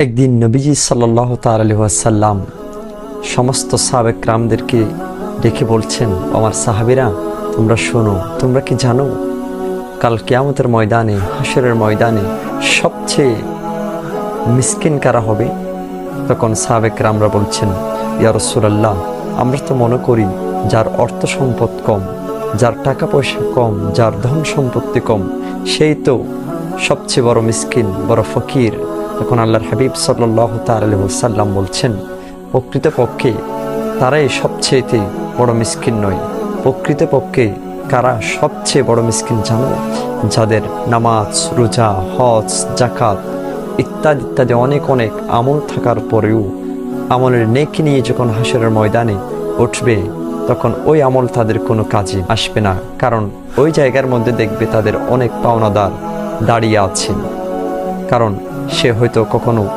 একদিন নবীজি সাল্লাল্লাহু তাআলা আলাইহি ওয়াসাল্লাম সমস্ত সাহাবে کرامদেরকে ডেকে বলছেন, আমার সাহাবীরা তোমরা শোনো, তোমরা কি জানো কাল কিয়ামতের ময়দানে, হাশরের ময়দানে সবচেয়ে মিসকিন কারা হবে? তখন সাহাবে کرامরা বলছেন, ইয়া রাসূলুল্লাহ, আমরা তো মনে করি যার অর্থ সম্পদ কম, যার টাকা পয়সা কম, যার ধন সম্পত্তি কম, সেই তো সবচেয়ে বড় মিসকিন, বড় ফকির। তখন আল্লাহর হাবিব সাল্লাল্লাহু তাআলা আলাইহি ওয়াসাল্লাম বলছেন, প্রকৃতপক্ষে তারাই সবচেয়ে বড় মিসকিন নয়। প্রকৃতপক্ষে কারা সবচেয়ে বড় মিসকিন জানো? যাদের নামাজ, রোজা, হজ, যাকাত ইত্যাদি ইত্যাদি অনেক অনেক আমল থাকার পরেও আমলের নেকি নিয়ে যখন হাশরের ময়দানে উঠবে, তখন ওই আমল তাদের কোনো কাজে আসবে না। কারণ ওই জায়গার মধ্যে দেখবে তাদের অনেক পাওনাদার দাঁড়িয়ে আছেন। কারণ সে হয়তো কখনো